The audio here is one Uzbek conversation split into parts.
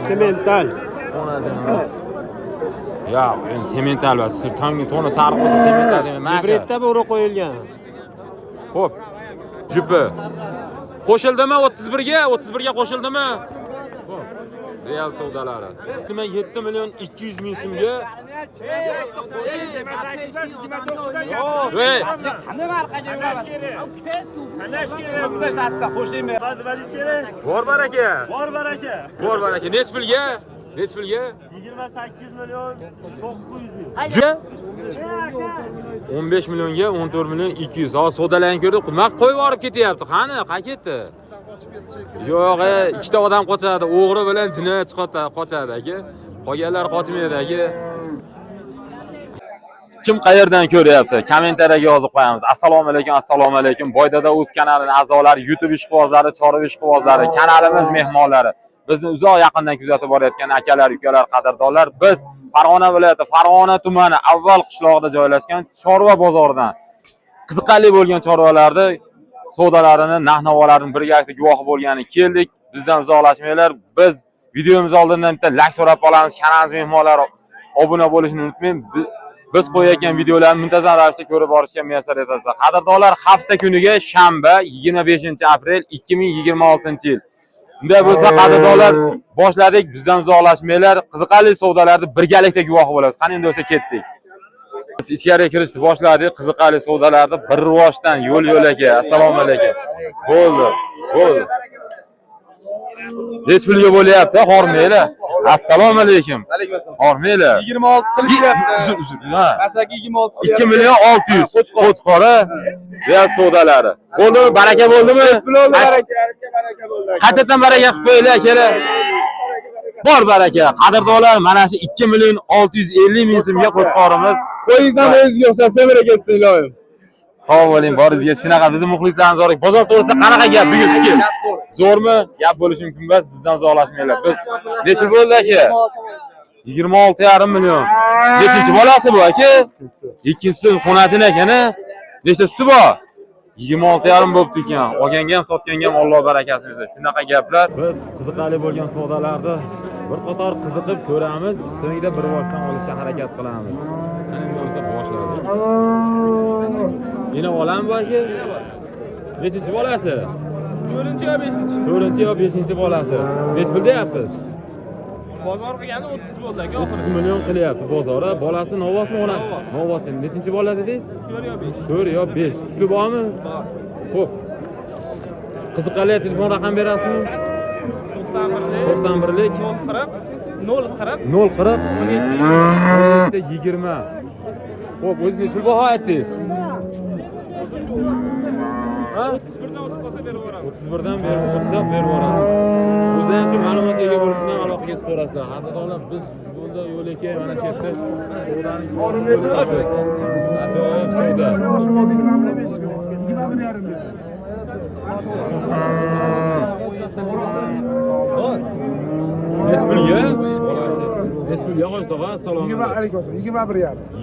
Semental. Ya, semental va tongni to'ni sariq bo'lsa semental deyman. Mana shu. Ibretda bo'ri qo'yilgan. Xo'p. Jupi. Qo'shildimi 31 ga? 31 ga qo'shildimi? Xo'p. Real savdolari. Nima 7 million 200 ming so'mga? Voy. Bor baraka. Bor baraka. Bor baraka. Nech pulga? Nech pulga? 28 million 900 ming. 15 millionga 14 million 200. Hozir savdolarni ko'rdik. Nima qo'yib olib ketyapti? Qani, qayerga ketdi? Yo'q, ikkita odam qochadi. O'g'ri bilan jinoyat qochadi aka. Qolganlar qochmaydi aka. Kim qayerdan ko'ryapti? Kommentariyaga yozib qo'yamiz. Assalomu alaykum, assalomu alaykum. Boydada o'z kanalining a'zolari, YouTube ishqibozlari, Chorva ishqibozlari, kanalimiz mehmonlari. Bizni uzoq yaqindan kuzatib borayotgan akalar, ukalar, qadrdonlar, biz Farg'ona viloyati, Farg'ona tumani avval qishlog'ida joylashgan Chorva bozoridan qiziqarli bo'lgan chorvalarni savdolarini, narx-navolarini birgalikda guvohi bo'lgani keldik. Bizdan uzoqlashmanglar. Biz videomiz oldindan bitta like so'rab qolamiz. Kanalimiz mehmonlari obuna bo'lishni unutmang. Biz qo'yayotgan videolarni muntazam ravishda ko'rib borishga muyassar etasizlar. Qadrdonlar, hafta kuniga shanba 25-aprel 2026-yil. Bunday bo'lsa, qadrdonlar, boshladik. Bizdan uzoqlashmanglar. Qiziqarli savdolarni birgalikda guvohi bo'lamiz. Qani endi bo'lsa ketdik. Biz ichkariga kirishni boshladik. Qiziqarli savdolarni bir rivojdan yo'l aka. Assalomu alaykum. Bo'ldi. Bo'ldi. Nech pulga bo'lyapti? Hormanglar. Assalomu alaykum. Hormanglar. 26 qilishyapti. Uzr. Ha. Masaki 26. 2 million 600. Qo'chqora va savdolari. Bo'ldi, baraka bo'ldimi? Bo'ldi, baraka bo'ldi. Qaytadan baraka qilib qo'yinglar akalar. Bor baraka. Qadrdonlar, mana shu 2 million 650 ming so'mga qo'chqorimiz. Qo'yingizdan o'zingiz yo'qsa baraka etsin iloyim. Sog' bo'ling, boringizga shunaqa bizning muxlislarimiz bor. Bozor to'g'risida qanaqa gap bugun fikr? Zo'rmi? Gap bo'lishi mumkin emas, bizdan uzoqlashmanglar. Biz necha bo'ldi aka? 26,5 million. Nechinchi bolasi bu aka? Ikkinchisi xonajin ekana. Nechta suti bor? 26,5 bo'libdi ekan. Olganga ham, sotganga ham Alloh barakasini bersin. Shunaqa gaplar. Biz qiziqarli bo'lgan savdolarni bir qator qiziqib ko'ramiz, so'ngra bir boshdan olishga harakat qilamiz. Mana endi bo'lsa boshladik. Yine olan bu aka? Nechinchi bolasi? 4-chi yo 5-chi? 4-chi yo 5-chi bolasi. Nech pul deyapsiz? Bozor qilgani 30 bo'ldi aka. 30 million qilyapti bozori. Bolasi novvosmi ona? Novvosi. Nechinchi bola dedingiz? 4 yo 5. 4 yo 5. Suti bormi? Bor. Xo'p. Qiziqarli telefon raqam berasizmi? 91lik 040 17 20. Xo'p, o'zingiz nech pul baho aytdingiz? 31dan berib o'tsa berib yuboramiz. O'zdan ham ma'lumot ega bo'lishidan aloqaga chiqarasizlar. Qadrdonlar, biz yo'lda yo'lakay mana shu yerda ajoyib savdo. Nech pulga? Nech pulga qo'ysiz tog'a? Assalomu alaykum.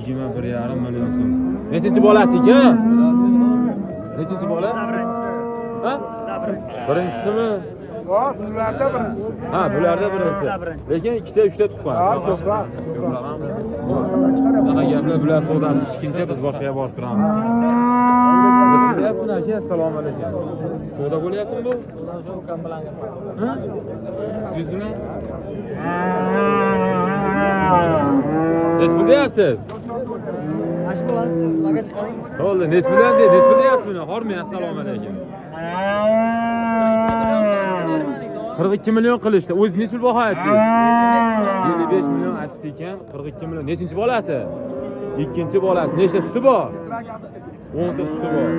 21,5 million so'm. Nechinchi bolasi ekan? Nechinchi bola? Ha? Birinchisimi? Bularda birinchisi. Ha, bularda birinchisi. Lekin ikkita, uchta tuqqan. Ha, ko'proq. Bunaqa gaplar bular savdosi pishguncha biz boshqaga borib turamiz. Biz bilyapsizmi aka? Assalomu alaykum. Savdo bo'lyaptimi bu? Ha? Yuz bilan? Nech pul deyapsiz? Bo'ldi, nech bilan de, nech pul deyapsiz? Hormang, assalomu alaykum. 42 million qilishdi. O'zingiz nech pul baho aytdingiz? 55 million aytdi ekan, 42 million. Nechinchi bolasi? Ikkinchi bolasi. Nechta suti bor? 10 ta suti bor.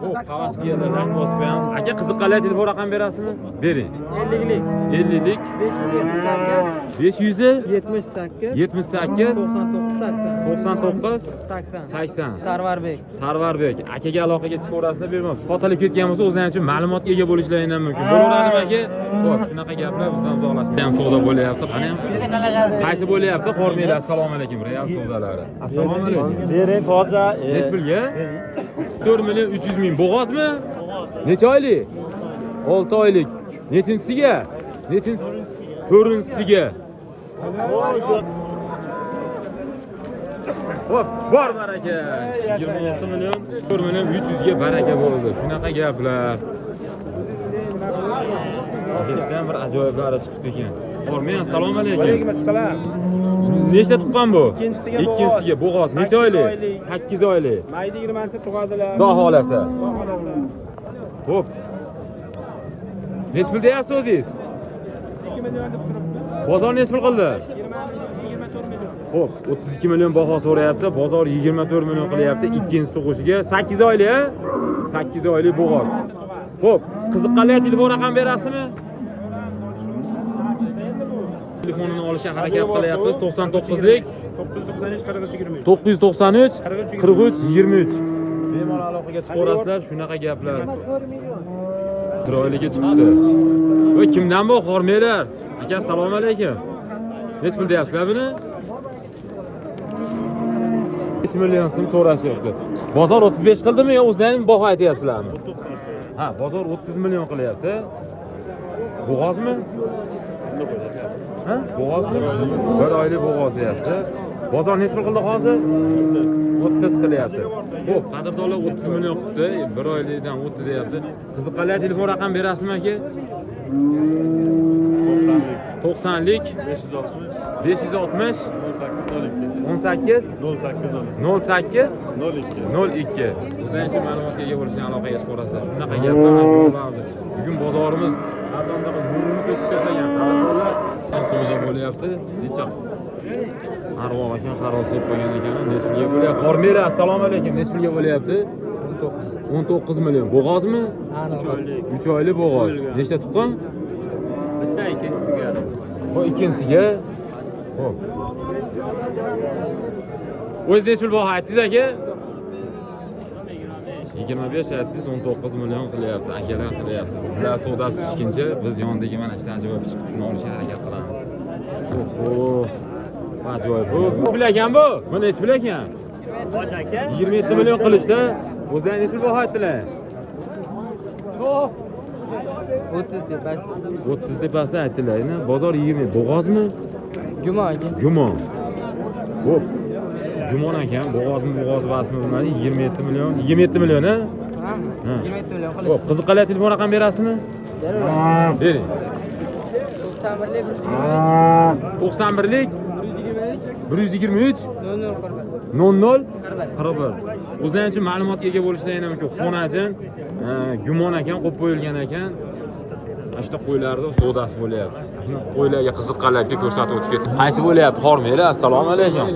Xo'p, havas qilganlar bosib qo'yamiz. Aka, qiziqqanlar telefon raqam berasizmi? Bering. 50lik 500 78 78 99 80 Sarvarbek. Sarvarbek akaga aloqaga chiqaverasizlar, beramiz. Xotirlik ketgan bo'lsa o'zlari uchun ma'lumotga ega bo'lishlari ham mumkin. Bo'laveradimi aka? Xo'p, shunaqa gaplar bizdan uzoqlashib. Ham savdo bo'lyapti. Qani ham? Qaysi bo'lyapti? Hormanglar. Assalomu alaykum. Real savdolari. Assalomu alaykum. Bering toza. Nech pulga? 4 million 300 ming. Bo'g'ozmi? Necha oylik? 6 oylik. Nechinchisiga? Nechinchi? 4-siga. Hop, bor baraka. 26 million, 4 million 300 ga baraka bo'ldi. Shunaqa gaplar. Hozirdan bir ajoyiblari chiqib ekan. Hormay, assalomu alaykum. Alaykum assalom. Nechta tuqqan bu? Ikkinchisiga bo'g'oz. Necha oylik? 8 oylik. Mayda 20-si tug'adilar. Xudo xolasa. Hop. Nech pul deyapsiz o'zingiz? 2 million deb turibmiz. Bozor nech pul qildi? 24 million. Hop, 32 million baho so'rayapti. Bozor 24 million qilyapti. Ikkinchi tug'ishiga 8 oylik, a? 8 oylik bo'g'oz. Hop, qiziqqanlar telefon raqam berasizmi? Telefonini olishga harakat qilyapmiz. 99lik 993 43 23. 993 43 23. Bemalol aloqaga chiqaverasizlar, shunaqa gaplar. Chiroyliga chiqibdi. Voy, kimdan bu? Hormaylar. Aka, assalomu alaykum. Nech pul deyapsizlar buni? 5 million so'm so'rashyapti. Bozor 35 qildimi yo o'zlaring baho aytyapsizlarmi? Ha, bozor 30 million qilyapti. Bo'g'ozmi? Ha? Bo'g'ozmi? Bir oylik bo'g'oz deyapti. Bozor nech pul qildi hozir? 30 qilyapti. Xo'p, qadrdonlar 30 million qildi. Bir oylikdan 30 deyapti. Qiziqqanlar telefon raqam berasizmi aka? 90lik 560 18 08 02. Bizdan shu ma'lumotga ega bo'lishni aloqaga chiqarasizlar. Shunaqa gaplar bo'lardi. Bugun bozorimiz qadrdonlar nurni to'kib tashlagan. Qadrdonlar savdo bo'lyapti. Necha arvoq ekan, qaros deb qo'ygan ekan. Nech pulga bo'lyapti? Hormaylar, assalomu alaykum. Nech pulga bo'lyapti? 19 million. Bo'g'ozmi? 3 oylik bo'g'oz. Nechta tuqqan? Bitta ikkinchisiga. Bu ikkinchisiga. Xo'p. O'z nech pul baho aytdingiz aka? 25 aytdingiz, 19 million qilyapti. Akalar qilyapti. Bular savdosi pishguncha biz yondagi mana shu ajoyib chiqib olishga harakat qilamiz. Oho. Ajoyib. Bu nech pul ekan bu? Bu nech pul ekan? Bosh aka. 27 million qilishdi. O'zlaring nech pul baho aytdilar? 30 deb bas. 30 deb pastda aytdilar. Bozor 20. Bo'g'ozmi? Gumon aka. Gumon. Hop. Gumon ekan, bo'g'ozmi, bo'g'oz vasmi bilmadim. 27 million. 27 million, ha? Ha. 27 million qilish. Hop, qiziqqanlar telefon raqam berasizmi? Bering. 91lik 123 00 41. O'zlaring uchun ma'lumotga ega bo'lishlaring mumkin. Xonajin, gumon ekan, qo'yib qo'yilgan ekan. Ashta qo'ylarni savdosi bo'lyapti. Shuni qo'ylarga qiziqqanlarga ko'rsatib o'tib ketdim. Qaysi bo'lyapti? Hormaylar, assalomu alaykum.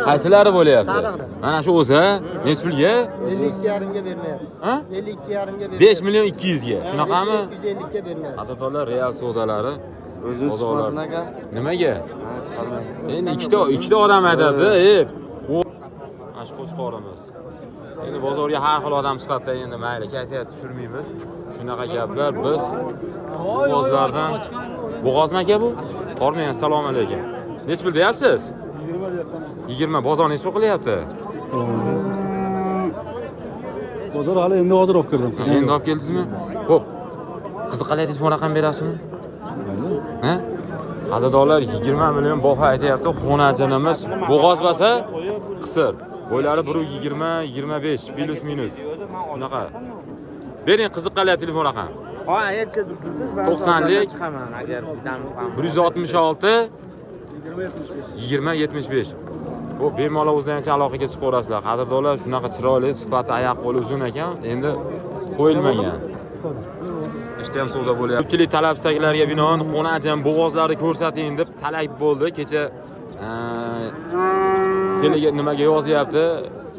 Qaysilari bo'lyapti? Mana shu o'zi, nech pulga? 52,5 ga bermayapmiz. Ha? 52,5 ga 5 million 200 ga. Shunaqami? 250 ga bermayapmiz. Qadrdonlar real savdolari. O'zini chiqmasin aka. Nimaga? Ha, chiqarmaydi. Endi ikkita odam aytadi, mana shu qo'chqorimiz. Endi bozorga har xil odam chiqadi, endi mayli, kayfiyat tushirmaymiz. Shunaqa gaplar biz bozorlardan. Bo'g'ozmi aka bu? Hormay, assalomu alaykum. Nech pul deyapsiz? 20. Bozor nech pul qilyapti? Bozor hali endi hozir olib kirdim. Endi olib keldingizmi? Xo'p. Qiziqqanlar telefon raqam berasizmi? Ha? Qadrdonlar 20 million baho aytyapti. Xonajinimiz bo'g'oz bo'lsa, qisir. Bo'ylari 120, 25 plus minus. Shunaqa. Bering qiziqqanlar telefon raqam. Ha, aytchi dursiz. 90lik chiqaman agar dam 166 20 75. Bu bemalol o'zlaringizga aloqaga chiqaverasizlar. Qadrdonlar shunaqa chiroyli, sifati oyoq qo'li uzun ekan, endi qo'yilmagan. Ishda ham savdo bo'lyapti. Ko'pchilik talab istaklariga binoan xonajin bo'g'ozlarni ko'rsating deb talab bo'ldi. Kecha telega nimaga yozyapti,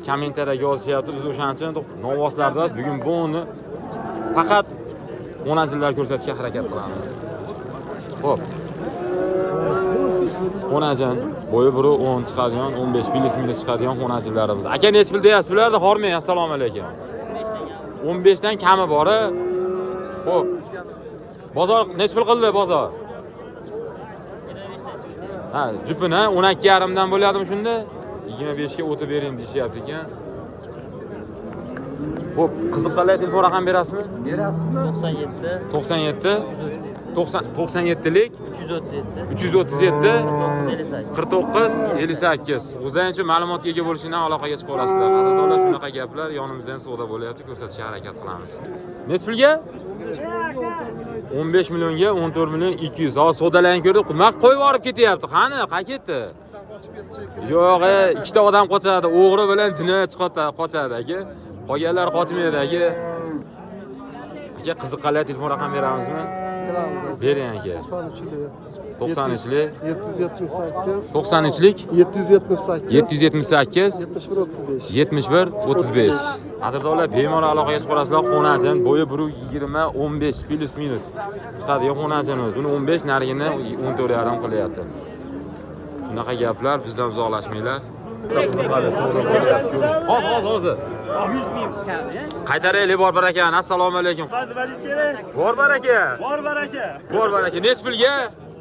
kommentariyaga yozishyapti. Biz o'shaning uchun novvoslardamiz. Bugun buni faqat xonajinlar ko'rsatishga harakat qilamiz. Xo'p. Xonajin bo'yi 1.10 chiqadigan, 15 plus minus chiqadigan xonajinlarimiz. Aka nech pul deyapsiz bularda? Hormay, assalomu alaykum. 15 dan kami bor-a? Xo'p. Bozor nech pul qildi bozor? Ha, jupini 12,5 dan bo'ladimi shunda? 25 ga o'tib bering deyapti ekan. Xo'p, qiziqqanlar telefon raqam berasizmi? berasizmi? 97 97 97lik 337. 49 58. O'zingizcha ma'lumotga ega bo'lishidan aloqaga chiqa olasizlar. Qadrdonlar, shunaqa gaplar yonimizdan savdo bo'lyapti, ko'rsatishga harakat qilamiz. Nech pulga? 15 millionga 14 million 200. Hozir savdolarni ko'rdik. Nima qo'yib olib ketyapti? Qani, qayerda? Yo'q, ikkita odam qochadi. O'g'ri bilan jinoyatchi qochadi aka. Qolganlar qochmaydi aka. Aka qiziqqanlar telefon raqam beramizmi? Bering aka. 93lik 778 93lik 778 778 71 35. Qadrdonlar bemalol aloqaga chiqa olasizlar. Xonajin bo'yi 1.20 15 plus minus chiqadigan xonajinimiz. Buni 15, narigini 14.5 qilyapti. Shunaqa gaplar, bizdan uzoqlashmanglar. Hozir. Qaytaraylik bor baraka. Assalomu alaykum. Bor baraka. Bor baraka. Bor baraka. Nech pulga?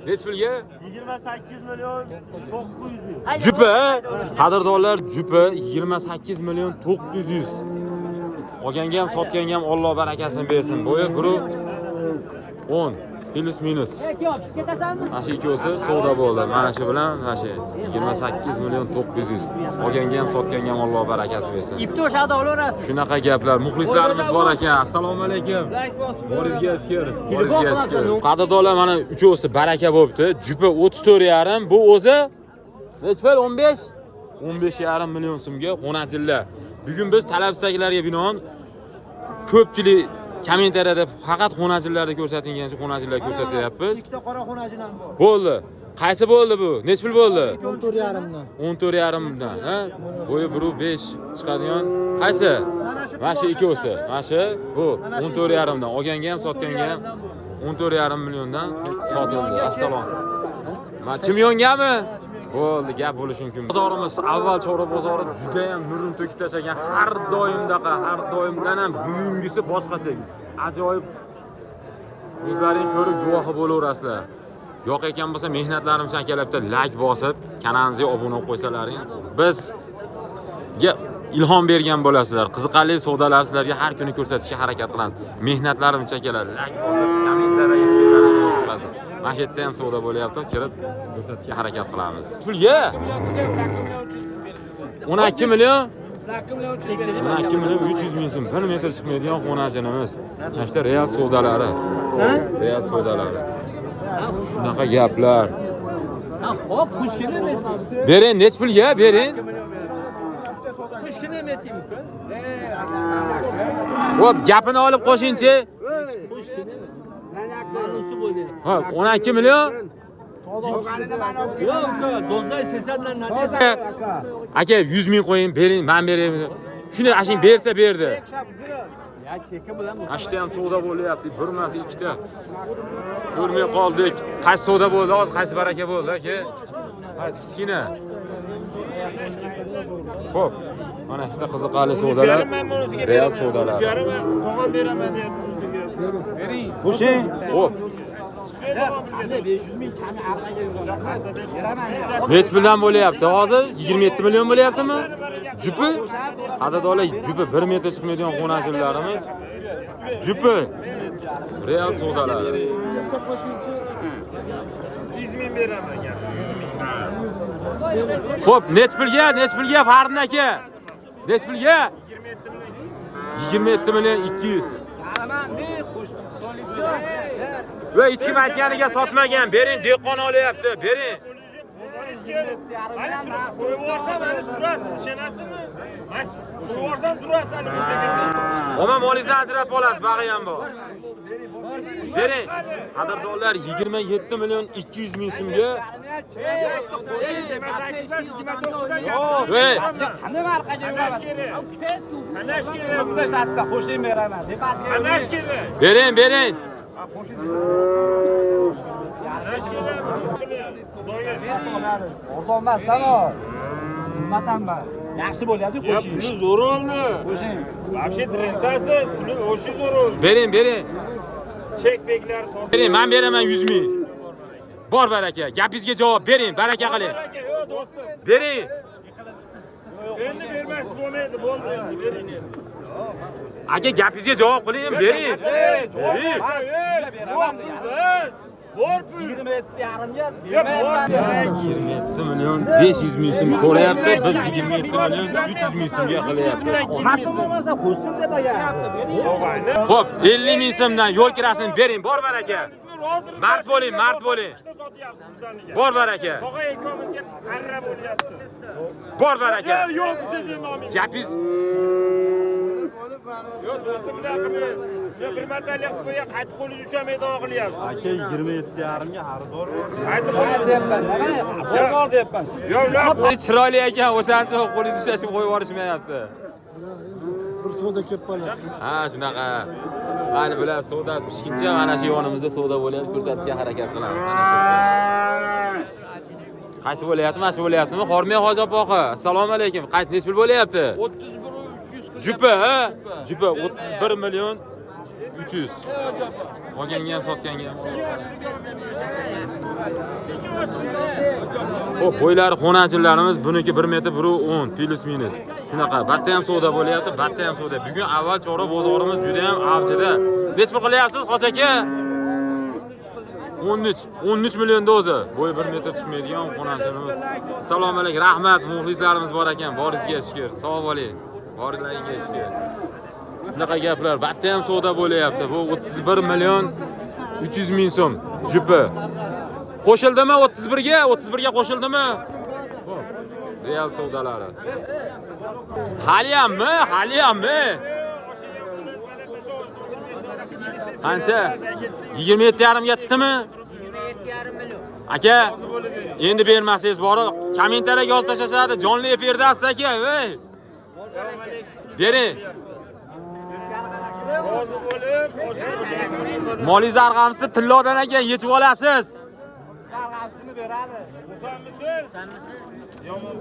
Nech pulga? 28 million 900 ming. Jupa, qadrdonlar, jupa 28 million 900. Olganga ham, sotganga ham Alloh barakasini bersin. Bo'yi 10 plus minus. Mana shu ikkosi savdo bo'ldi. Mana shu bilan mana shu 28 million 900. Olganga ham, sotganga ham Alloh barakasini bersin. Shunaqa gaplar. Muxlislarimiz bor ekan. Assalomu alaykum. Boringizga shukr. Boringizga shukr. Qadrdonlar, mana uchosi baraka bo'libdi. Jupa 34,5, bu o'zi nechpa 15? 15,5 million so'mga xonajinlar. Bugun biz talabsizdagilarga binoan ko'pchilik kommentariyada faqat xonajinlarni ko'rsatilgancha xonajinlar ko'rsatyapmiz. Ikkita qora xonajin ham bor. Bo'ldi. Qaysi bo'ldi bu? Nech pul bo'ldi? 14,5 dan. 14,5 dan, ha? Bo'yi 1.5 chiqadigan. Qaysi? Mana shu ikkosi. Mana shu bu 14,5 dan. Olganga ham, sotganga ham 14,5 milliondan sotildi. Assalom. Ma Chimyongami? Bo'ldi, gap bo'lishi mumkin. Bozorimiz avval Chorva bozori juda ham nurini to'kib tashlagan. Har doimdan ham bugungisi boshqacha. Ajoyib. O'zlaring ko'rib guvohi bo'laverasizlar. Yo'q ekan bo'lsa mehnatlarim shaklabda like bosib, kanalimizga obuna bo'lib qo'ysalaring, bizga ilhom bergan bo'lasizlar. Qiziqarli savdolar sizlarga har kuni ko'rsatishga harakat qilamiz. Mehnatlarim shaklabda like bosib, kommentariyga fikrlaringizni yozib qo'yasiz. Mana shu yerda ham savdo bo'lyapti, kirib ko'rsatishga harakat qilamiz. Pulga 12 million 12 million 300 ming so'm 1 metr chiqmaydigan xonajinimiz. Mana shu real savdolari. Real savdolari. Shunaqa gaplar. Xo'p, pushkini Bering, nech pulga? Bering. Pushkini meting. Xo'p, gapini olib qo'shingchi. Pushkini. Manaqanusi bo'ldi. Xo'p, 12 million. Yo'q, dozay 80 dan nadesa. Aka, 100 ming qo'ying, bering, men beraman. Shuni ashing bersa berdi. Ya cheki bilan bu. Ashta ham savdo bo'lyapti, bir emas, ikkita. Ko'rmay qoldik. Qaysi savdo bo'ldi? Hozir qaysi baraka bo'ldi, aka? Qaysi kichkina? Xo'p, mana shu qiziqarli savdolar, real savdolar. Tog'am beraman deyapti o'ziga. Bering. Qo'shing. Xo'p. 500 ming kami arqaga yuraman. Nech puldan bo'lyapti? Hozir 27 million bo'lyaptimi? Jupi? Qadrdonlar, jupi 1 metr chiqmaydigan xonajinlarimiz. Jupi. Real savdolar. 100 ming beraman ya. Xo'p, nech pulga? Nech pulga Farid aka? Nech pulga? 27 million 200. Va ichkim aytganiga sotmagan. Bering, dehqon olyapti. Bering. Qo'yib yuborsam mana turasiz, ishonasizmi? Qo'yib yuborsam turasiz ana bunchaga. Omon molingizni ajratib olasiz, bag'i ham bor. Bering. Qadrdonlar 27 million 200 ming so'mga. Voy, Qanday arqaga yuraman? Qanash kerak? Bunday shartda qo'shib beraman. Tepasiga. Qanash kerak? bering, bering. Qanash kerak? Ozolmasdan o. Qimmatdan bor. Yaxshi bo'ladi qo'shing. Puli zo'r oldi. Qo'shing. Вообще rentasi puli o'sha zo'r oldi. Bering, bering. Chek beklar Bering, men beraman 100 ming. Bor baraka. Gapingizga javob bering, baraka qiling. Yo'q, do'stim. Bering. Endi bermas bo'lmaydi, bo'ldi endi bering. Aka gapingizga javob qiling, bering. Bering. Bor pul. 27 million 500 ming so'm so'rayapti. Biz 27 million 300 ming so'mga qilyapmiz. Xo'p, 50 ming so'mdan yo'l kirasini bering, bor baraka. Mard bo'ling, mard bo'ling. Bor baraka. Tog'a ekomizga qarra bo'lyapti. Bor baraka. Yo'q sizning nomingiz. Gapingiz Yo'q, do'stim bilan qilib. Bir martalik qo'ya qaytib qo'lingiz ushamaydi og'layapti. Aka 27,5 ga arzon. Qaytib qo'yapman. Bor deyapman. Yo'q, chiroyli ekan, o'shancha qo'lingiz ushashib qo'yib yuborishmayapti. Bir savdo kelib qoladi. Ha, shunaqa. Mana bular savdosi pishguncha mana shu yonimizda savdo bo'lyapti, ko'rsatishga harakat qilamiz. Mana shu yerda. Qaysi bo'lyapti? Mana shu bo'lyaptimi? Xormay Hoji opa. Assalomu alaykum. Qaysi nech pul bo'lyapti? 300 ha? Jupa 31 million 300. Olganga ham sotganga ham. Xo'p, bo'ylari xonajillarimiz buniki 1 metr 1.10 plus minus. Shunaqa, batta ham savdo bo'lyapti, batta ham savdo. Bugun avval chora bozorimiz juda ham avjida. Nech pul qilyapsiz, Hoji aka? 13 millionda o'zi. Bo'yi 1 metr chiqmaydigan xonajilimiz. Assalomu alaykum, rahmat, muxlislarimiz bor ekan. Boringizga shukr. Sog' bo'ling. Boringizga shukr. Bunaqa gaplar, batta ham savdo bo'lyapti. Bu 31 million 300 ming so'm jupi. Qo'shildimi 31 ga qo'shildimi? Xo'p, real savdolari. Haliyammi? Qancha? 27,5 ga chiqdimi? 27,5 million. Aka, endi bermasangiz borib, kommentariyaga yozib tashlashadi. Jonli efirdasiz aka, ey. Bering. rozi bo'lib, Molingiz arg'amsiz tillodan ekan, yechib olasiz.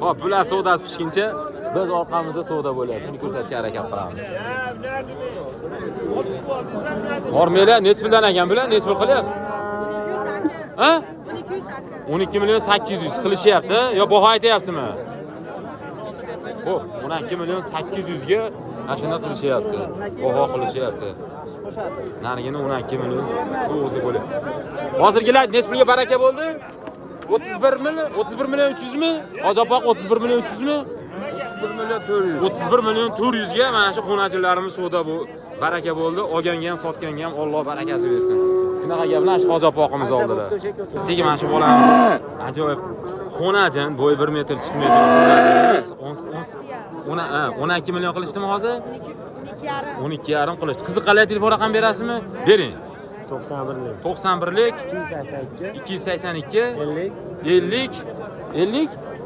Xo'p, bular savdosi pishguncha biz orqamizda savdo bo'lyapti. Shuni ko'rsatishga harakat qilamiz. Hormela nech puldan ekan bular? Nech pul qilyapti? Ha? 12 million 800 qilishyapti yo baho aytayapsizmi? Xo'p, 12 million 800 ga ashuna qilishyapti. Baho qilishyapti. Narigini 12 million o'zi bo'ladi. Hozirgilar nech pulga baraka bo'ldi? 31 million 300 mi? Ozopoq 31 million 300 mi? 31 million 400 ga mana shu xonajillarimiz savdo bu baraka bo'ldi. Olganga ham, sotganga ham Alloh barakasi bersin. Shunaqa gaplar shu Ozopoqimiz oldilar. Tegi mana shu bolamiz ajoyib xonajin, bo'yi 1 metr chiqmaydigan xonajinimiz 12 million qilishdimi hozir? 12,5 qilishdi. Qiziqali telefon raqam berasizmi? Bering. 91lik 282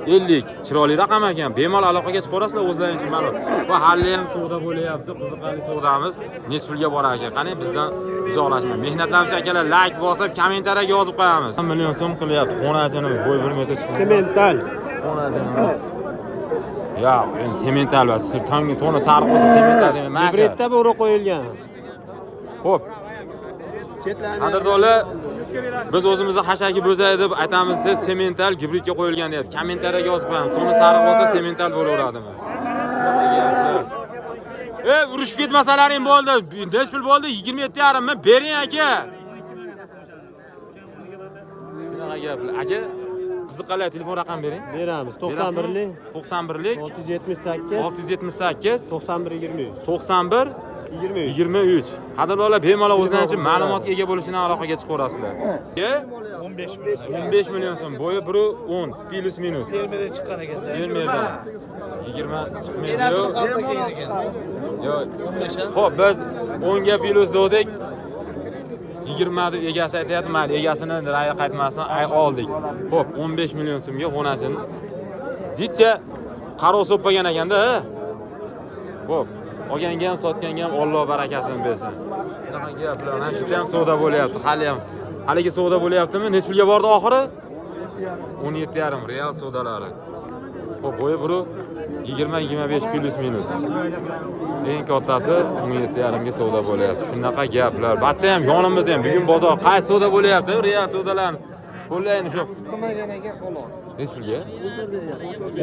50 chiroyli raqam ekan. Bemalol aloqaga chiqib ko'rasizlar, o'zlaringiz uchun ma'lum. Va hali ham savdo bo'lyapti, qiziqarli savdomiz. Nech pulga borar ekan? Qani bizdan uzoqlashmang. Mehnatlarimiz akalar like bosib, kommentariyaga yozib qo'yamiz. 1 million so'm qilyapti. Xonajinimiz bo'yi 1 metr chiqdi. Semental. Xonajinimiz. Ya, endi semental va toni sariq bo'lsa semental demayman. Mana shu. Hibridda bo'ri qo'yilgan. Xo'p. Qadrdonlar, biz o'zimizni hashaki bo'zay deb aytamiz, siz semental gibridga qo'yilgan deyapti. Kommentariyaga yozib qo'ying. Toni sariq bo'lsa semental bo'laveradimi? Urushib ketmasalaring bo'ldi. Nech pul bo'ldi? 27,5 mi? Bering aka. Shunaqa gaplar. Aka, qiziqali telefon raqam bering. Beramiz. 91lik 91lik 678 678 91 23. Qadrdonlar, bemalol o'zlaringiz uchun ma'lumotga ega bo'lishini aloqaga chiqaverasizlar. 15 million so'm, bo'yi 1.10 plus minus. 20 chiqqan ekan. 20 chiqmaydi. Yo'q. Xo'p, biz 10 ga plus dedik. 20 deb egasi aytayapti, mayli, egasini ra'yi qaytmasin, oldik. Xo'p, 15 million so'mga xonajini. Jitcha qarov so'ppagan ekanda, ha? Xo'p, olganga ham, sotganga ham Alloh barakasini bersin. Bunaqa gaplar, mana shu ham savdo bo'lyapti. Haligi savdo bo'lyaptimi? Nech pulga bordi oxiri? 17,5 real savdolari. Xo'p, bo'yi 20-25 plus minus. Eng kattasi 17,5 ga savdo bo'lyapti. Shunaqa gaplar. Batta ham yonimizda ham bugun bozor qaysi savdo bo'lyapti? Real savdolarni Qo'llayni shu. Qilmaganaga xolos. Nech pulga?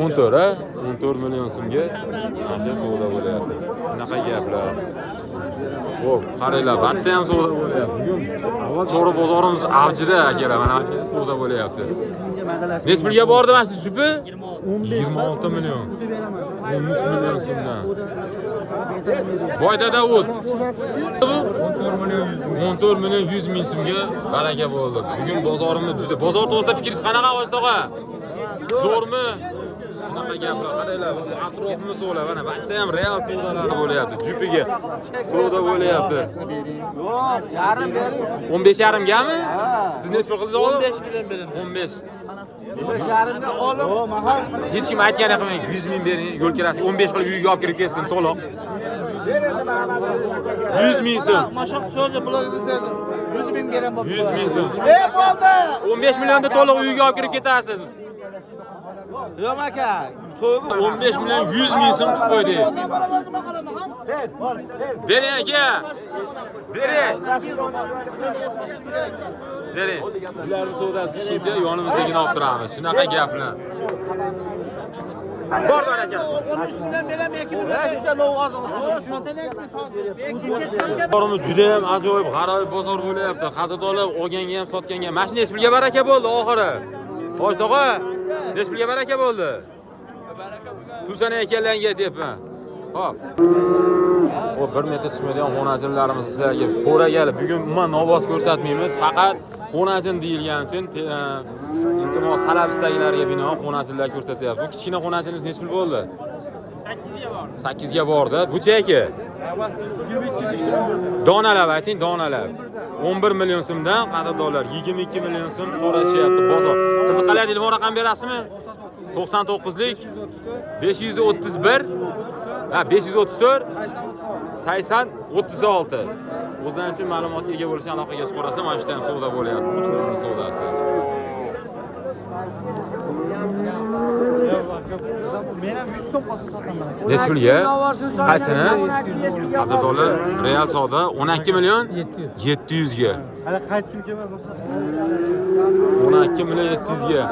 14 ha? 14 million so'mga mana shu savdo bo'lyapti. Shunaqa gaplar. Xo'p, qaranglar, batta ham savdo bo'lyapti. Bugun avval Chorra bozorimiz avjida akalar, mana savdo bo'lyapti. Nech pulga bordi mana shu jupi? 26 million. 13 million so'mdan. Boydada o'z. 14 million 100 ming so'mga baraka bo'ldi. Bugun bozorimiz juda. Bozor to'g'risida fikringiz qanaqa Osh tog'a? Zo'rmi? Bunaqa gaplar qaranglar. Atrofimiz to'la, mana batta ham real savdolar bo'lyapti. Jupiga savdo bo'lyapti. Yo'q, yarim bering. 15,5 gami? Siz nech pul qildingiz oğlum? 15 million bering. 15. 15 yarimga olib. Hech kim aytgani qilmang. 100 ming bering, yo'l kirasi 15 qilib uyga olib kirib ketsin to'liq. 100 ming so'm. Mana shu so'zi bularga so'zi. 100 ming beraman. 100 ming so'm. Bo'ldi. 15 millionda to'liq uyga olib kirib ketasiz. Yo'q aka. To'g'ri. 15 million 100 ming so'm qilib qo'ydik. Bering aka. Bering. Bering. Ularning savdosi pishguncha yonimizdagini olib turamiz. Shunaqa gaplar. Bor aka. Bozorimiz juda ham ajoyib, g'aroyib bozor bo'lyapti. Xaridorlar olganga ham sotganga ham. Mana shu nech pulga baraka bo'ldi oxiri. Osh tog'a, nech pulga baraka bo'ldi? Pul sanayotganlarga aytyapman. Hop. O 1 metr chiqmaydigan xonajimlarimizni sizlarga so'ragali. Bugun umuman novoz ko'rsatmaymiz, faqat xonajim deyilgani uchun iltimos talab istaklariga binoan xonajimlar ko'rsatyapmiz. Bu kichkina xonajingiz nech pul bo'ldi? 8 ga bordi. Buchaki. Donalab ayting, donalab. 11 million so'mdan qadrdonlar 22 million so'm so'rashyapti bozor. Qiziqalar telefon raqam berasizmi? 99lik 531 534 80 36. O'zdan uchun ma'lumotga ega bo'lishni aloqaga chiqib ko'rasizlar. Mana shu yerda ham savdo bo'lyapti. Butunning savdosi. Men ham 100 so'm qolsa sotaman. Nech pulga? Qaysini? Qadrdonlar real savdo 12 million 700 ga. Hali qaytib kelmas bo'lsa. 12 million 700 ga.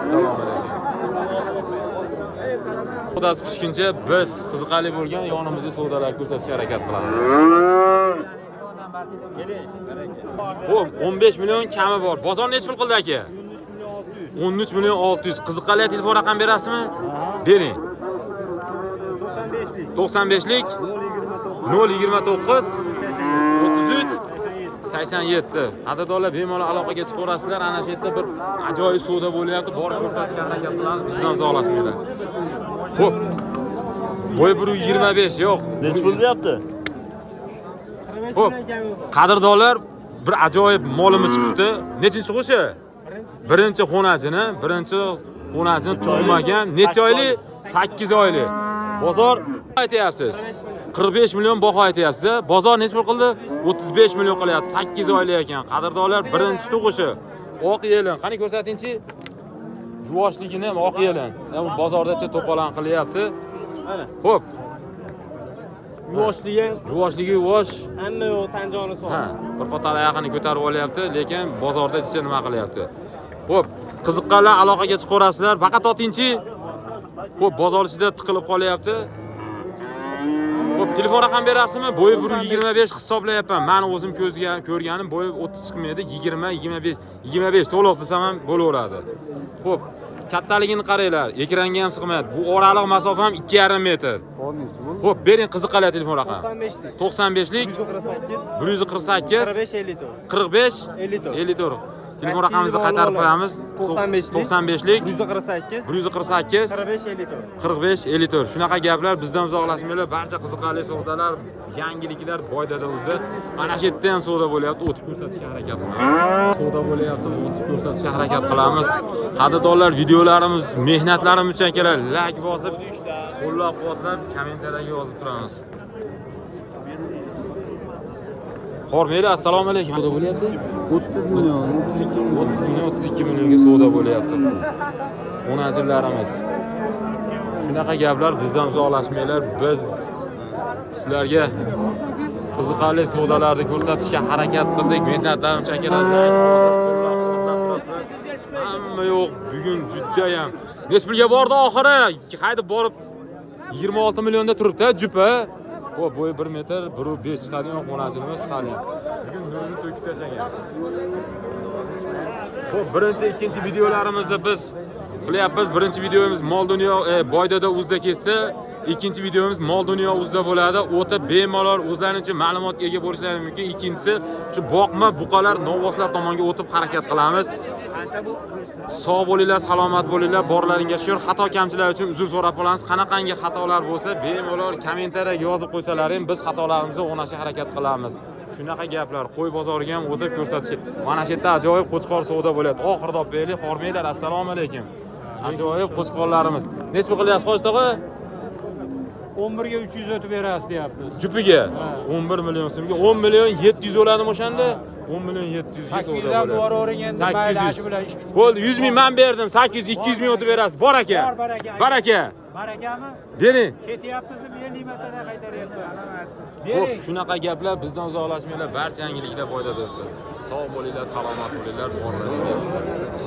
Assalomu alaykum. Xudasi pishguncha biz qiziqarli bo'lgan yonimizda savdolar ko'rsatishga harakat qilamiz. Xo'p, 15 million kami bor. Bozor nech pul qildi aka? 13 million 600. Qiziqarli telefon raqam berasizmi? Bering. 95lik 029 33 87. Xaridorlar bemalol aloqaga chiqib ko'rasizlar. Ana shu yerda bir ajoyib savdo bo'lyapti. Borib ko'rsatishga harakat qilamiz. Bizdan uzoqlashmanglar. Xo'p. Bo'y 125 yo'q. Nech pul deyapti? Xo'p. Qadrdonlar bir ajoyib molimiz chiqibdi. Nechinchi qo'shi? Birinchi xonajini tug'magan. Necha oylik? 8 oylik. Bozor aytyapsiz. 45 million baho aytyapsiz. Bozor nech pul qildi? 35 million qilyapti. 8 oylik ekan. Qadrdonlar birinchi tug'ishi. Oq yelin. Qani ko'rsatingchi. Yuvoshligini ham oq yelin. Bozordacha to'polon qilyapti. Xo'p. Yuvoshligi yuvosh. Hamma yo'q tanjoni so'q. Ha, bir qator oyog'ini ko'tarib olyapti, lekin bozorda ichsa nima qilyapti? Xo'p, qiziqqanlar aloqaga chiqarasizlar. Faqat otingchi. Xo'p, bozor ichida tiqilib qolyapti. Xo'p, telefon raqam berasizmi? Bo'yi 1.25 hisoblayapman. Men o'zim ko'rganim bo'yi 30 chiqmaydi, 25 to'liq desam ham bo'laveradi. Xo'p, kattaligini qaranglar. Ekranga ham sig'maydi. Bu oraliq masofa ham 2,5 metr. Xo'p, bering qiziqarli telefon raqam. 95lik 148 45 54. Telefon raqamingizni qaytarib qo'yamiz. 95lik 148 45 54. Shunaqa gaplar, bizdan uzoqlashmanglar. Barcha qiziqarli savdolar, yangiliklar Boydada o'zida. Mana shu yerda ham savdo bo'lyapti, o'tib ko'rsatishga harakat qilamiz. Savdo bo'lyapti, o'tib ko'rsatishga harakat qilamiz. Qadrdonlar, videolarimiz, mehnatlarimiz uchun kerak. Like bosib, qo'llab-quvvatlab, kommentariyaga yozib turamiz. Hormaylar, assalomu alaykum. Savdo bo'lyapti? 30 million, 30 million, 32 millionga savdo bo'lyapti. Xonajillarimiz. Shunaqa gaplar, bizdan uzoqlashmanglar. Biz sizlarga qiziqarli savdolarni ko'rsatishga harakat qildik. Mehnatlarimiz kerak. Hamma yo'q, bugun juda ham. Nespilga bordi oxiri, haydib borib 26 millionda turibdi jupa. O bo'yi 1 metr, 1.5 chiqadigan xonasimiz qani. Bugun nurni to'kib tashlagan. Xo'p, birinchi, ikkinchi videolarimizni biz qilyapmiz. Birinchi videomiz Mol dunyo Boydada uzda ketsa, ikkinchi videomiz Mol dunyo uzda bo'ladi. O'tib bemalol o'zlarincha ma'lumotga ega bo'lishlari mumkin. Ikkinchisi shu boqma buqalar, novvoslar tomonga o'tib harakat qilamiz. Sog' bo'linglar, salomat bo'linglar, borlaringga shukur. Xato kamchilar uchun uzr so'rab qolamiz. Qanaqangi xatolar bo'lsa, bemalol kommentariyaga yozib qo'ysalaring, biz xatolarimizni o'nashga harakat qilamiz. Shunaqa gaplar, qo'y bozoriga ham o'tib ko'rsatish. Mana shu yerda ajoyib qo'chqor savdo bo'lyapti. Oxirida olib beraylik, xormanglar. Assalomu alaykum. Ajoyib qo'chqorlarimiz. Nechta qilyapsiz, Xo'sh tog'a? 11 ga 300 o'tib berasiz deyapmiz. Jupiga 11 million so'mga 10 million 700 bo'ladimi o'shanda? 10 million 700 ga savdo bo'ladi. 800 bor o'ring endi mayli shu bilan ish bitdi. Bo'ldi, 100 ming men berdim, 800 200 ming o'tib berasiz. Bor aka. Baraka. Barakami? Bering. Ketyapmiz, men nimadan qaytaryapman. Xo'p, shunaqa gaplar bizdan uzoqlashmanglar. Barcha yangiliklar foyda do'stlar. Sog' bo'linglar, salomat bo'linglar, borlaringlar.